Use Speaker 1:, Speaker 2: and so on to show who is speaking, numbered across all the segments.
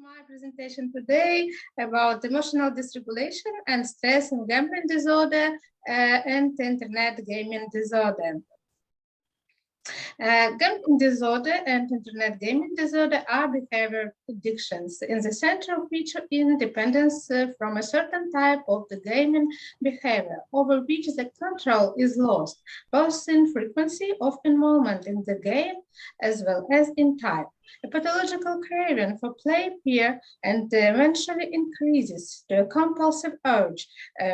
Speaker 1: My presentation today about emotional dysregulation and stress and gambling disorder and internet gaming disorder. Gambling disorder and internet gaming disorder are behavior addictions, in the center of which independence from a certain type of the gaming behavior, over which the control is lost, both in frequency of involvement in the game as well as in type. A pathological craving for play appears and eventually increases to a compulsive urge,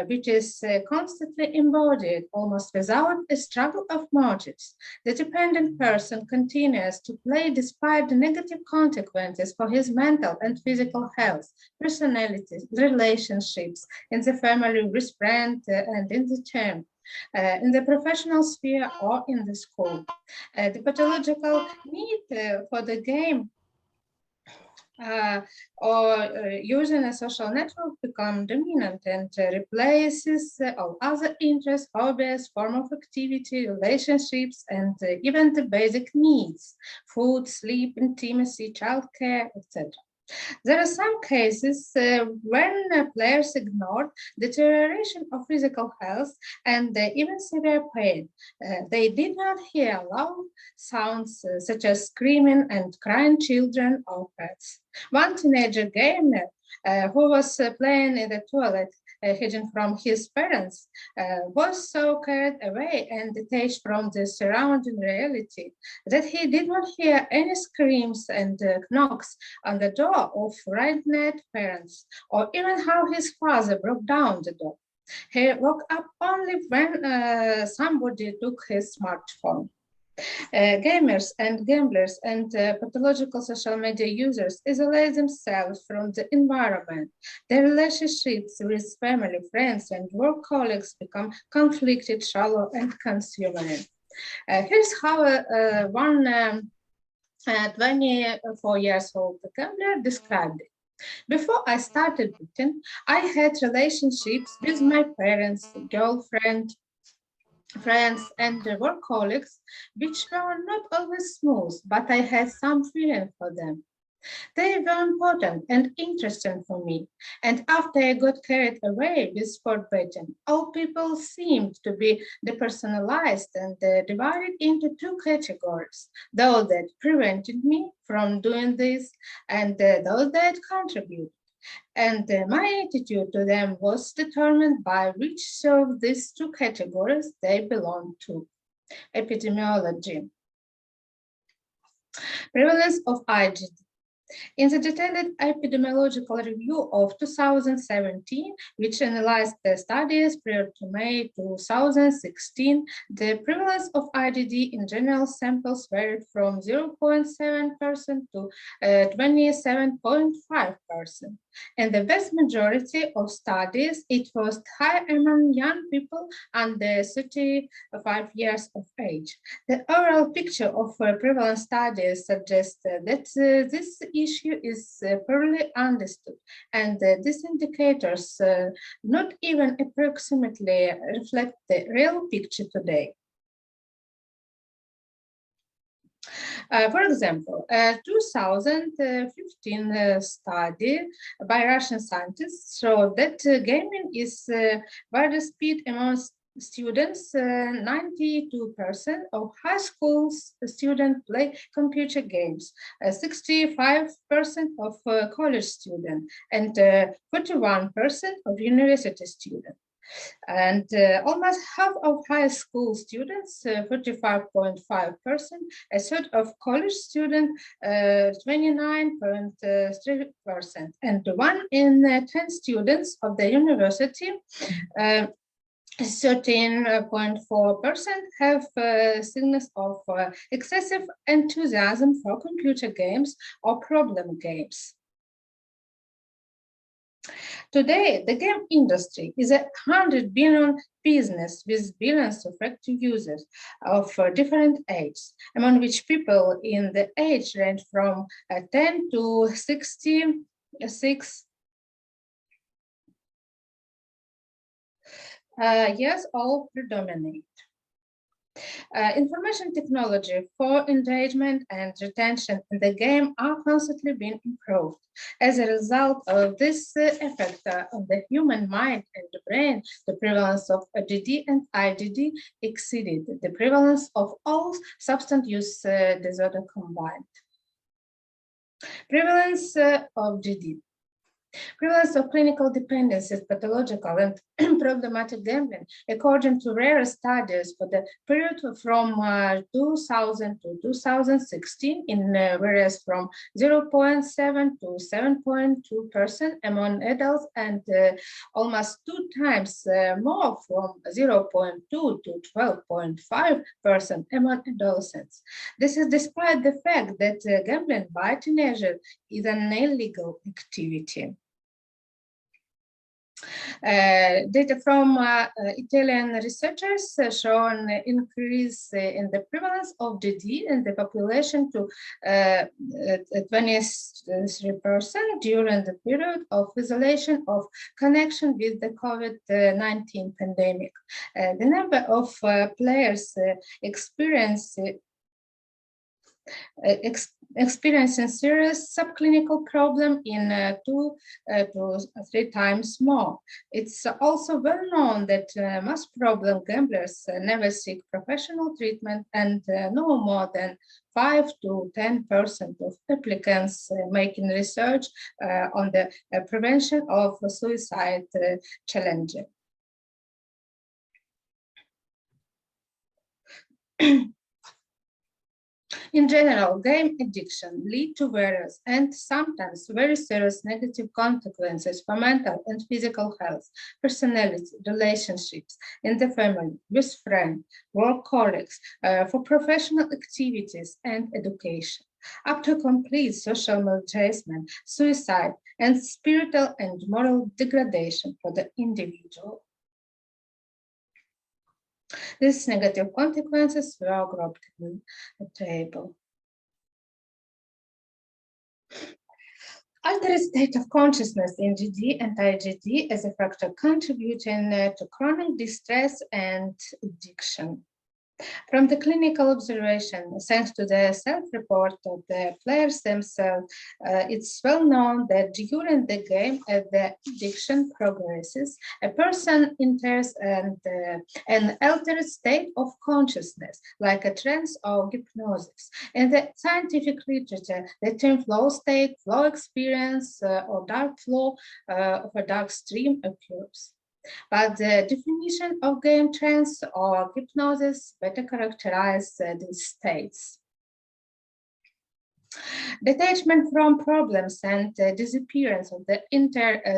Speaker 1: which is constantly embodied almost without a struggle of motives. The dependent person continues to play despite the negative consequences for his mental and physical health, personality, relationships, in the family, with friends, and in the term. In the professional sphere or in the school. The pathological need for the game or using a social network become dominant and replaces all other interests, hobbies, form of activity, relationships, and even the basic needs, food, sleep, intimacy, childcare, etc. There are some cases when players ignore deterioration of physical health and even severe pain. They did not hear loud sounds such as screaming and crying children or pets. One teenager gamer who was playing in the toilet hidden from his parents, was so carried away and detached from the surrounding reality that he did not hear any screams and knocks on the door of frightened parents, or even how his father broke down the door. He woke up only when somebody took his smartphone. Gamers and gamblers and pathological social media users isolate themselves from the environment. Their relationships with family, friends, and work colleagues become conflicted, shallow, and consuming. Here's how one 24 years old gambler described it. Before I started betting, I had relationships with my parents, girlfriend, friends, and work colleagues, which were not always smooth, but I had some feeling for them. They were important and interesting for me, and after I got carried away with sport betting, all people seemed to be depersonalized and divided into two categories: those that prevented me from doing this and those that contributed. And my attitude to them was determined by which of these two categories they belong to. Epidemiology. Prevalence of IGD. In the detailed epidemiological review of 2017, which analyzed the studies prior to May 2016, the prevalence of IGD in general samples varied from 0.7% to 27.5%. In the vast majority of studies, it was high among young people under 35 years of age. The overall picture of prevalence studies suggests that this issue is poorly understood, and these indicators not even approximately reflect the real picture today. For example, a 2015 study by Russian scientists showed that gaming is widespread among students. 92% of high school students play computer games, 65% of college students, and 41% of university students. And almost half of high school students, 45.5%, a third of college students, 29.3%, and 1 in 10 students of the university, 13.4% have signals of excessive enthusiasm for computer games or problem games. Today, the game industry is a $100 billion business with billions of active users of different ages, among which people in the age range from 10 to 66 years old predominate. Information technology for engagement and retention in the game are constantly being improved. As a result of this effect on the human mind and the brain, the prevalence of IgD and IgD exceeded the prevalence of all substance use disorder combined. Prevalence of GD. Prevalence of clinical dependencies, pathological and problematic gambling, according to rare studies for the period from 2000 to 2016, in varies from 0.7 to 7.2% among adults and almost 2 times more from 0.2 to 12.5% among adolescents. This is despite the fact that gambling by teenagers is an illegal activity. Data from Italian researchers show an increase in the prevalence of GD in the population to 23% during the period of isolation of connection with the COVID-19 pandemic. The number of players experiencing serious subclinical problem in 2 to 3 times more. It's also well known that most problem gamblers never seek professional treatment, and no more than 5 to 10% of applicants making research on the prevention of suicide challenge. In general, game addiction leads to various and sometimes very serious negative consequences for mental and physical health, personality, relationships in the family, with friends, work colleagues, for professional activities and education, up to complete social maltreatment, suicide, and spiritual and moral degradation for the individual. These negative consequences were grouped in a table. Altered state of consciousness in GD and IgD as a factor contributing to chronic distress and addiction. From the clinical observation, thanks to the self-report of the players themselves, it's well known that during the game, as the addiction progresses, a person enters an altered state of consciousness, like a trance or hypnosis. In the scientific literature, the term flow state, flow experience, or dark flow of a dark stream occurs. But the definition of game trance or hypnosis better characterizes these states. Detachment from problems and disappearance of the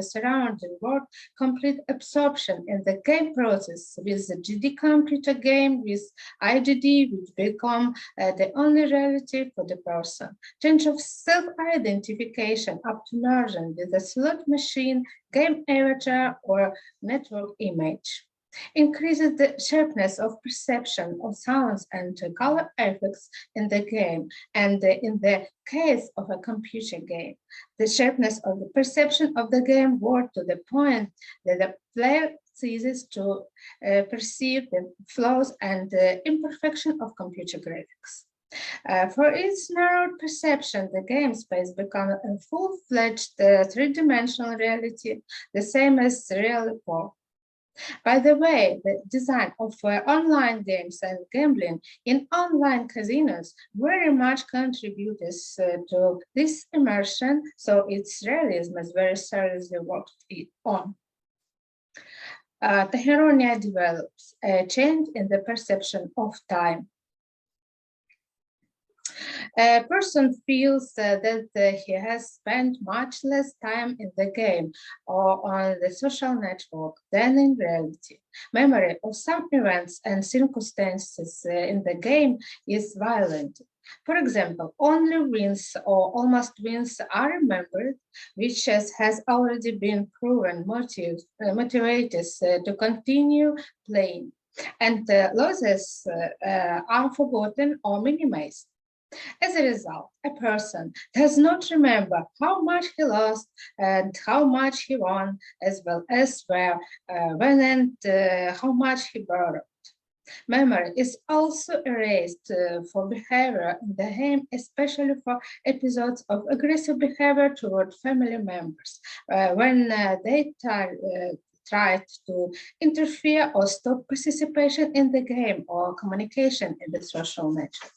Speaker 1: surrounding world, complete absorption in the game process with the GD computer game, with IgD, which become the only reality for the person. Change of self-identification up to merging with the slot machine, game avatar, or network image. Increases the sharpness of perception of sounds and color effects in the game, and in the case of a computer game, the sharpness of the perception of the game world to the point that the player ceases to perceive the flaws and imperfection of computer graphics. For its narrowed perception, the game space becomes a full-fledged three-dimensional reality, the same as real world. By the way, the design of online games and gambling in online casinos very much contributes to this immersion, so its realism is very seriously worked on. Tachyronia develops a change in the perception of time. A person feels that he has spent much less time in the game or on the social network than in reality. Memory of some events and circumstances in the game is violent. For example, only wins or almost wins are remembered, which has already been proven motivators to continue playing, and losses are forgotten or minimized. As a result, a person does not remember how much he lost and how much he won, as well as where, when, and how much he borrowed. Memory is also erased for behavior in the game, especially for episodes of aggressive behavior toward family members, when they tried to interfere or stop participation in the game or communication in the social network.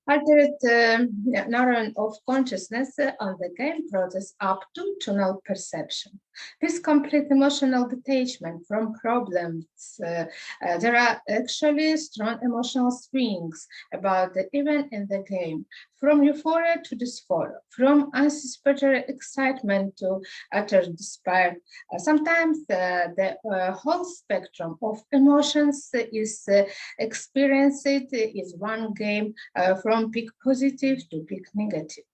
Speaker 1: Altered neuron of consciousness on the game process up to tonal perception. This complete emotional detachment from problems, there are actually strong emotional swings about the event in the game, from euphoria to dysphoria, from anticipatory excitement to utter despair. Sometimes the whole spectrum of emotions is experienced is one game from peak positive to peak negative.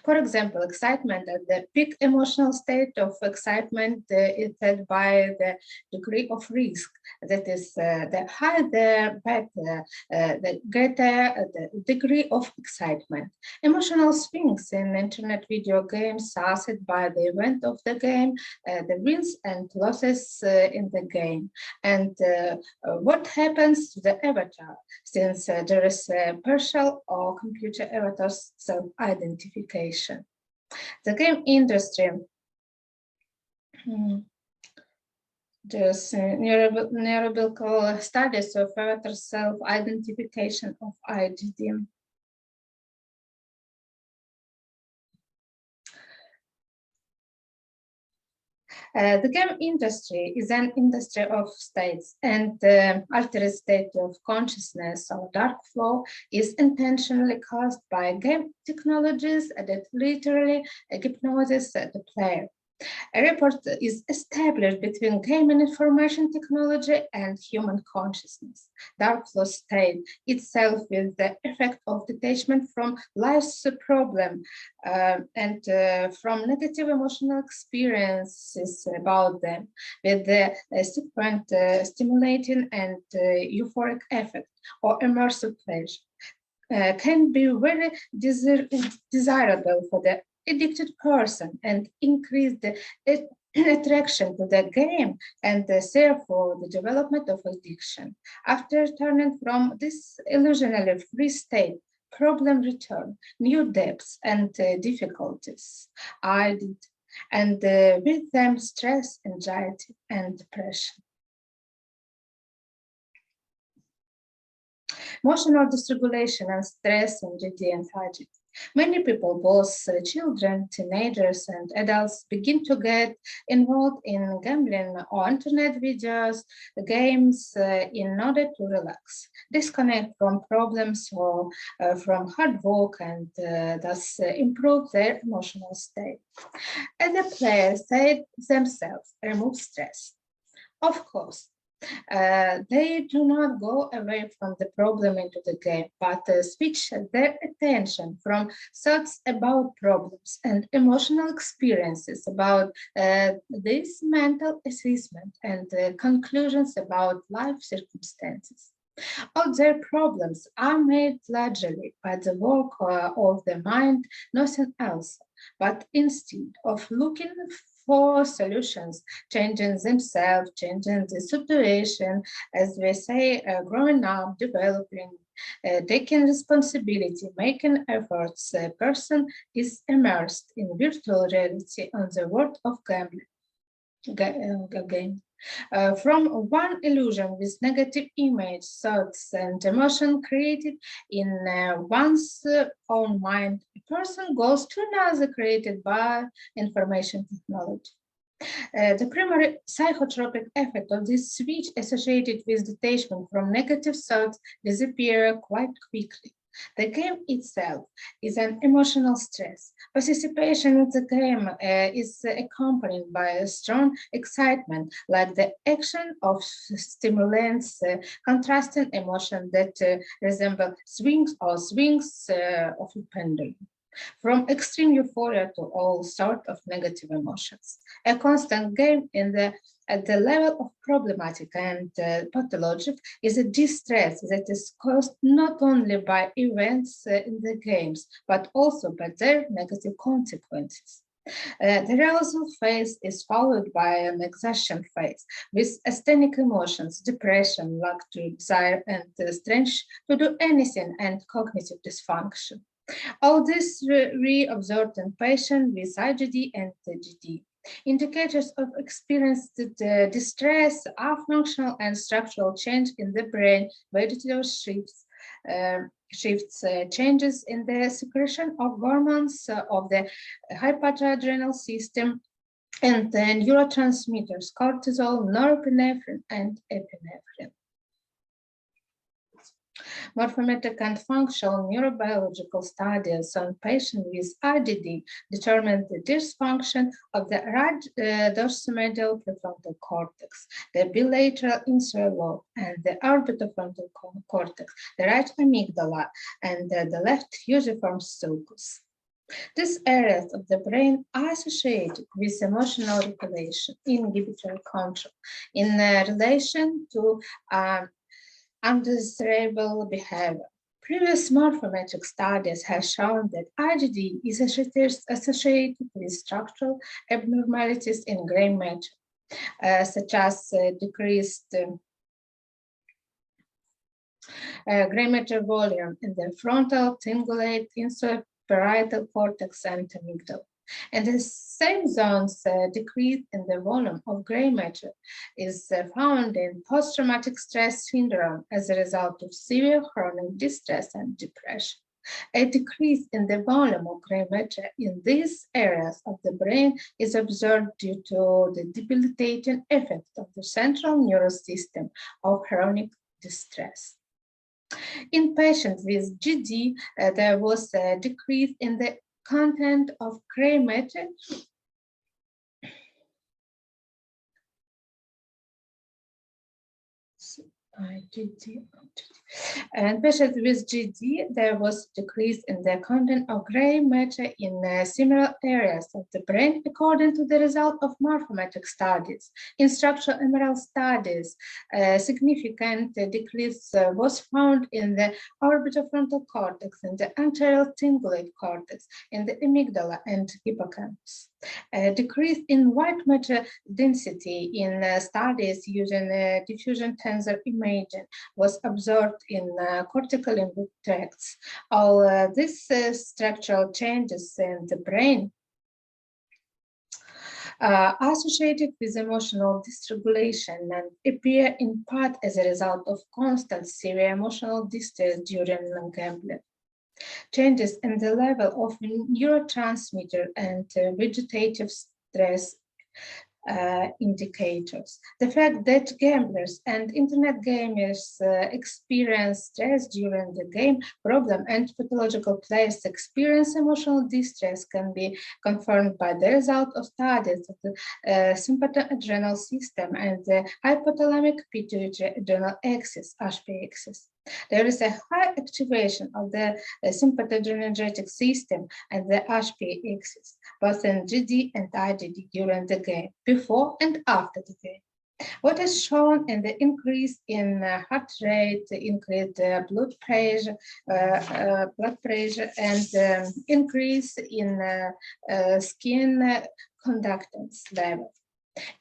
Speaker 1: For example, excitement at the peak emotional state of excitement is set by the degree of risk. That is, the higher the better, the greater the degree of excitement. Emotional swings in internet video games are set by the event of the game, the wins and losses in the game, and what happens to the avatar, since there is a partial or computer avatar's self-identification. The game industry, there's neurobiological studies of avatar self-identification of Igd. The game industry is an industry of states, and the altered state of consciousness or dark flow is intentionally caused by game technologies that literally hypnosis the player. A rapport is established between game and information technology and human consciousness. Dark flow state itself is the effect of detachment from life's problem and from negative emotional experiences about them, with the subsequent stimulating and euphoric effect or immersive pleasure. Can be very desirable for the addicted person and increase the attraction to the game and therefore the development of addiction. After turning from this illusionary free state, problem return, new depths and difficulties added, and with them stress, anxiety, and depression. Emotional dysregulation and stress and anxiety. Many people, both children, teenagers, and adults, begin to get involved in gambling or internet videos, games in order to relax, disconnect from problems or from hard work, and thus improve their emotional state. As the players say themselves, remove stress. Of course, they do not go away from the problem into the game, but switch their attention from thoughts about problems and emotional experiences about this mental assessment and conclusions about life circumstances. All their problems are made largely by the work of the mind, nothing else. But instead of looking for solutions, changing themselves, changing the situation, as we say, growing up, developing, taking responsibility, making efforts, a person is immersed in virtual reality on the world of gambling. From one illusion with negative image, thoughts, and emotion created in one's own mind, a person goes to another created by information technology. The primary psychotropic effect of this switch associated with detachment from negative thoughts disappear quite quickly. The game itself is an emotional stress. Participation in the game is accompanied by a strong excitement, like the action of stimulants, contrasting emotion that resemble swings of a pendulum. From extreme euphoria to all sorts of negative emotions. A constant game at the level of problematic and pathologic is a distress that is caused not only by events in the games, but also by their negative consequences. The arousal phase is followed by an exhaustion phase with asthenic emotions, depression, lack to desire, and strength to do anything, and cognitive dysfunction. All this we observed in patients with IGD and GD. Indicators of experienced distress are functional and structural change in the brain, vegetative shifts, changes in the secretion of hormones of the hypoadrenal system, and the neurotransmitters, cortisol, norepinephrine, and epinephrine. Morphometric and functional neurobiological studies on patients with IGD determined the dysfunction of the right dorsomedial prefrontal cortex, the bilateral inferior lobe, and the orbitofrontal cortex, the right amygdala, and the left fusiform sulcus. These areas of the brain are associated with emotional regulation, inhibitory control, in relation to undesirable behavior. Previous morphometric studies have shown that IGD is associated with structural abnormalities in gray matter, such as decreased gray matter volume in the frontal, cingulate, insuparietal cortex, and amygdala. And the same zones decrease in the volume of gray matter is found in post-traumatic stress syndrome as a result of severe chronic distress and depression. A decrease in the volume of gray matter in these areas of the brain is observed due to the debilitating effect of the central nervous system of chronic distress. In patients with GD, there was a decrease in the content of gray matter and patients with GD, there was decrease in the content of gray matter in similar areas of the brain according to the result of morphometric studies. In structural MRL studies, significant decrease was found in the orbitofrontal cortex, in the anterior cingulate cortex, in the amygdala and hippocampus. A decrease in white matter density in studies using diffusion tensor imaging was observed in cortical limbic tracts. All these structural changes in the brain associated with emotional dysregulation and appear in part as a result of constant severe emotional distress during gambling. Changes in the level of neurotransmitter and vegetative stress indicators. The fact that gamblers and internet gamers experience stress during the game problem and pathological players experience emotional distress can be confirmed by the result of studies of the sympathetic adrenal system and the hypothalamic pituitary adrenal axis, HP axis. There is a high activation of the sympathogenic system and the HP axis, both in GD and IGD during the game, before and after the game. What is shown in the increase in heart rate, increased blood pressure, and increase in skin conductance level.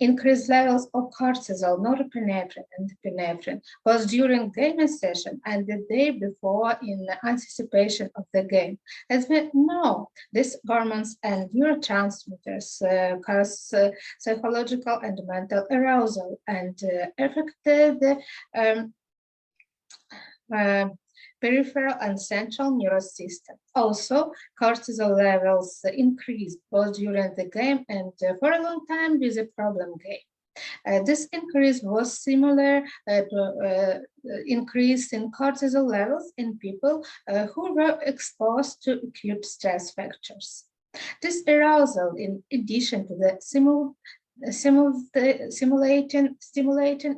Speaker 1: Increased levels of cortisol, norepinephrine, and epinephrine was during gaming session and the day before in anticipation of the game. As we know, these hormones and neurotransmitters cause psychological and mental arousal and affect the peripheral and central nervous system. Also, cortisol levels increased both during the game and for a long time with a problem game. This increase was similar to increase in cortisol levels in people who were exposed to acute stress factors. This arousal, in addition to the stimulating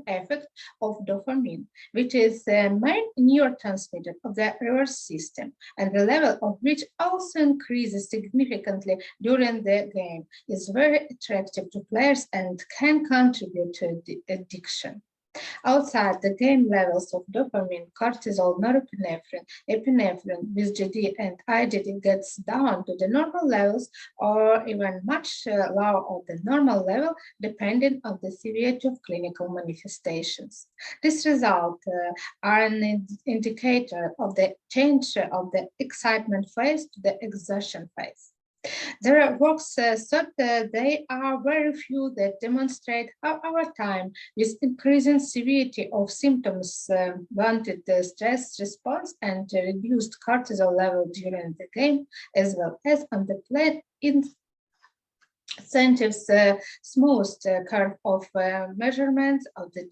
Speaker 1: effect of dopamine, which is the main neurotransmitter of the nervous system, and the level of which also increases significantly during the game, is very attractive to players and can contribute to addiction. Outside the game levels of dopamine, cortisol, norepinephrine, epinephrine with GD and IgD gets down to the normal levels or even much lower of the normal level, depending on the severity of clinical manifestations. This result are an indicator of the change of the excitement phase to the exertion phase. There are works thought that they are very few that demonstrate how over time, with increasing severity of symptoms, blunted the stress response and reduced cortisol level during the game, as well as on the plane incentives smooth curve of measurements of the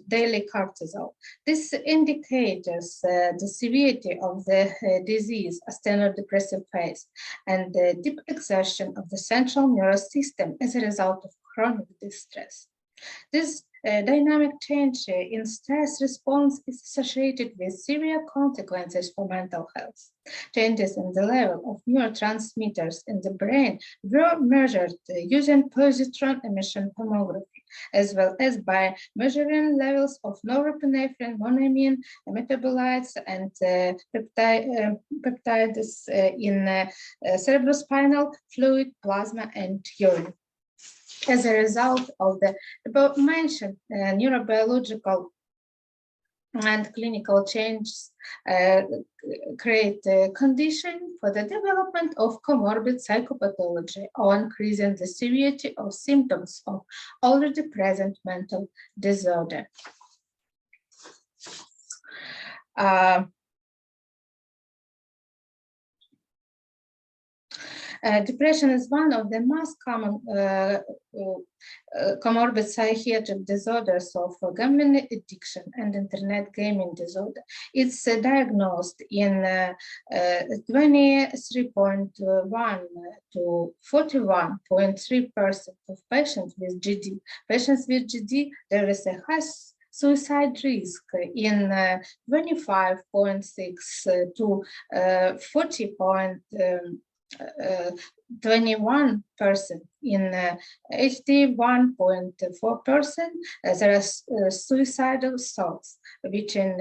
Speaker 1: daily cortisol. This indicates the severity of the disease, astenodepressive phase, and the deep exertion of the central nervous system as a result of chronic distress. This dynamic change in stress response is associated with severe consequences for mental health. Changes in the level of neurotransmitters in the brain were measured using positron emission tomography, as well as by measuring levels of norepinephrine, monoamine, metabolites, and peptides in cerebrospinal fluid, plasma, and urine. As a result of the above-mentioned neurobiological and clinical changes create a condition for the development of comorbid psychopathology or increasing the severity of symptoms of already present mental disorder. Depression is one of the most common comorbid psychiatric disorders of gambling addiction and internet gaming disorder. It's diagnosed in 23.1 to 41.3% of patients with GD. Patients with GD, there is a high suicide risk in 25.6 to 40.21%. In HD 1.4%, there are suicidal thoughts, between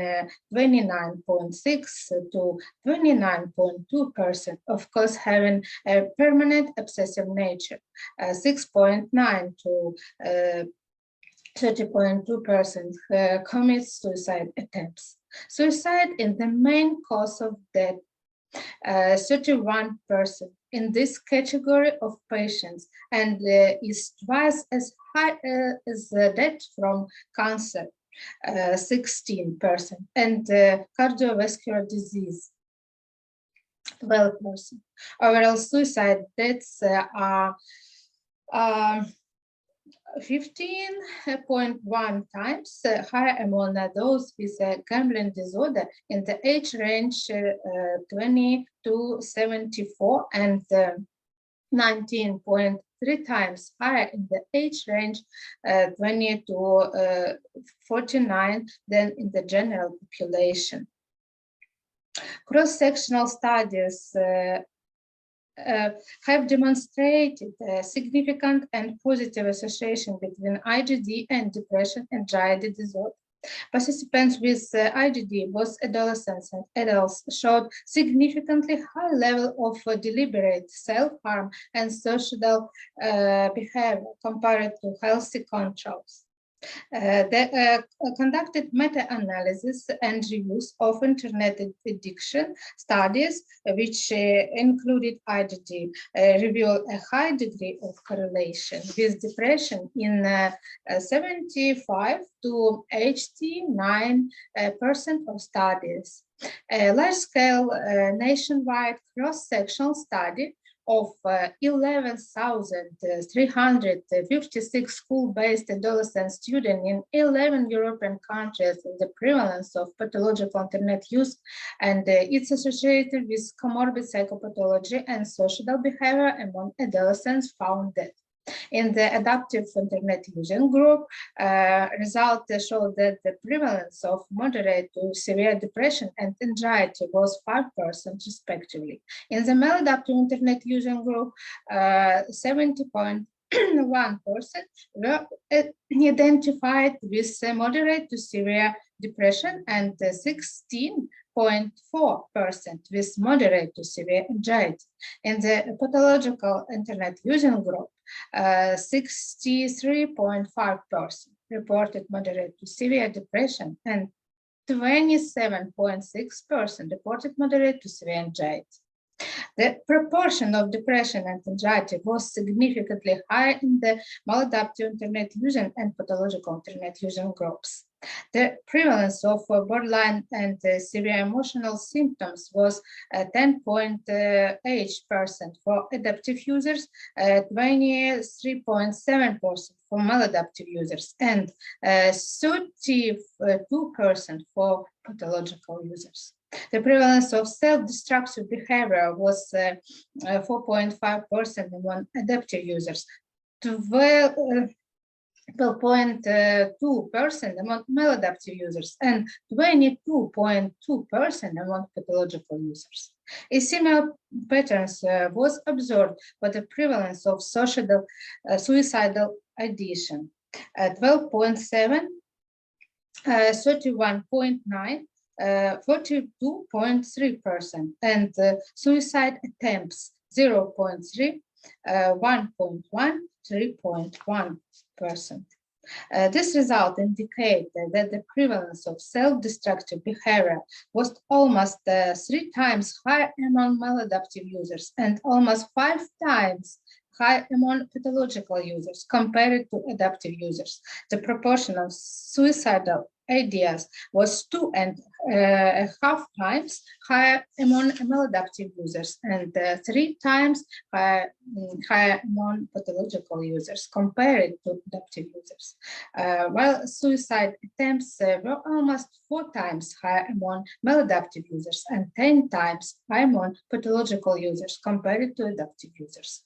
Speaker 1: 29.6 to 29.2%, of course, having a permanent obsessive nature, 6.9 to 30.2% commit suicide attempts. Suicide is the main cause of death. 31% in this category of patients, and is twice as high as death from cancer, 16%, and cardiovascular disease, 12%. Overall suicide deaths are 15.1 times higher among those with a gambling disorder in the age range 20 to 74 and 19.3 times higher in the age range 20 to 49 than in the general population. Cross-sectional studies have demonstrated a significant and positive association between IGD and depression and anxiety disorder. Participants with IGD, both adolescents and adults, showed significantly high level of deliberate self-harm and suicidal behavior compared to healthy controls. They conducted meta-analysis and reviews of internet addiction studies, which included IGD, revealed a high degree of correlation with depression in 75 to 89% of studies. A large-scale nationwide cross-sectional study of 11,356 school-based adolescent students in 11 European countries, the prevalence of pathological internet use and it's associated with comorbid psychopathology and social behavior among adolescents found that. In the adaptive internet using group, results showed that the prevalence of moderate to severe depression and anxiety was 5% respectively. In the maladaptive internet using group, 70.8% 1% were identified with moderate to severe depression and 16.4% with moderate to severe anxiety. In the pathological internet using group, 63.5% reported moderate to severe depression and 27.6% reported moderate to severe anxiety. The proportion of depression and anxiety was significantly higher in the maladaptive internet using and pathological internet using groups. The prevalence of borderline and severe emotional symptoms was 10.8% for adaptive users, 23.7% for maladaptive users, and 32% for pathological users. The prevalence of self-destructive behavior was 4.5% among adaptive users, 12.2% among maladaptive users, and 22.2% among pathological users. A similar pattern was observed for the prevalence of suicidal ideation, 12.7%, 31.9%, 42.3%, and suicide attempts 0.3%, 1.1%, 3.1%. This result indicates that the prevalence of self-destructive behavior was almost 3 times higher among maladaptive users and almost 5 times high among pathological users compared to adaptive users. The proportion of suicidal ideas was 2.5 times higher among maladaptive users and 3 times higher among pathological users compared to adaptive users. While suicide attempts were almost 4 times higher among maladaptive users and 10 times higher among pathological users compared to adaptive users.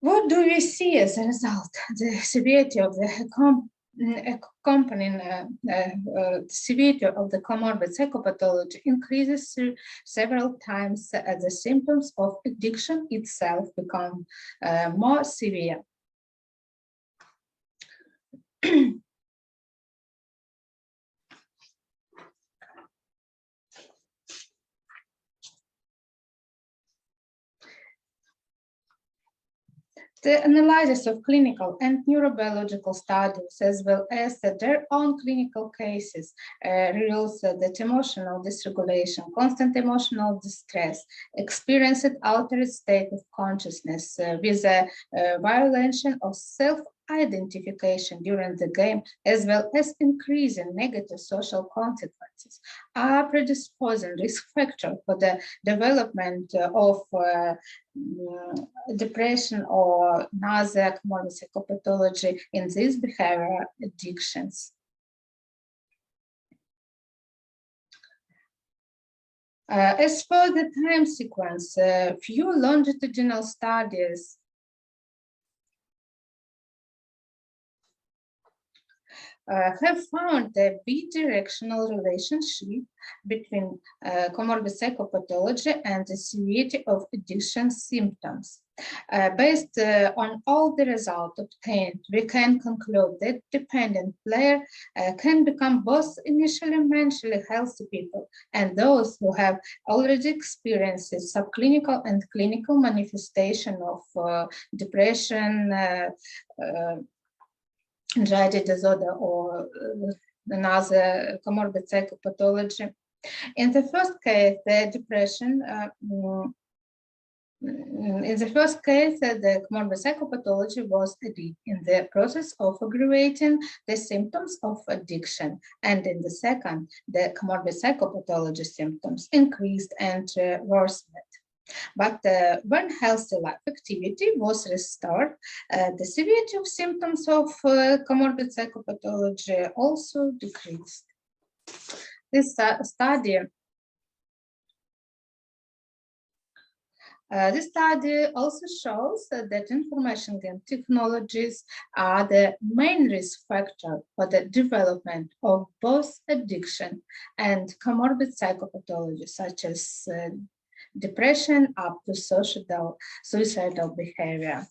Speaker 1: What do we see as a result? The severity of the severity of the comorbid psychopathology increases several times as the symptoms of addiction itself become more severe. The analysis of clinical and neurobiological studies, as well as their own clinical cases, reveals that emotional dysregulation, constant emotional distress, experienced altered state of consciousness with a violation of self-identification during the game, as well as increasing negative social consequences, are predisposing risk factor for the development of depression or other comorbid psychopathology in these behavioral addictions. As for the time sequence, few longitudinal studies have found a bidirectional relationship between comorbid psychopathology and the severity of addiction symptoms. Based on all the results obtained, we can conclude that dependent player can become both initially mentally healthy people and those who have already experienced subclinical and clinical manifestation of depression, anxiety disorder, or another comorbid psychopathology. In the first case, the depression, the comorbid psychopathology was in the process of aggravating the symptoms of addiction, and in the second, the comorbid psychopathology symptoms increased and worsened. But when healthy life activity was restored, the severity of symptoms of comorbid psychopathology also decreased. This study also shows that information game technologies are the main risk factor for the development of both addiction and comorbid psychopathology, such as depression up to suicidal behavior.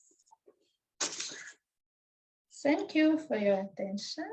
Speaker 1: Thank you for your attention.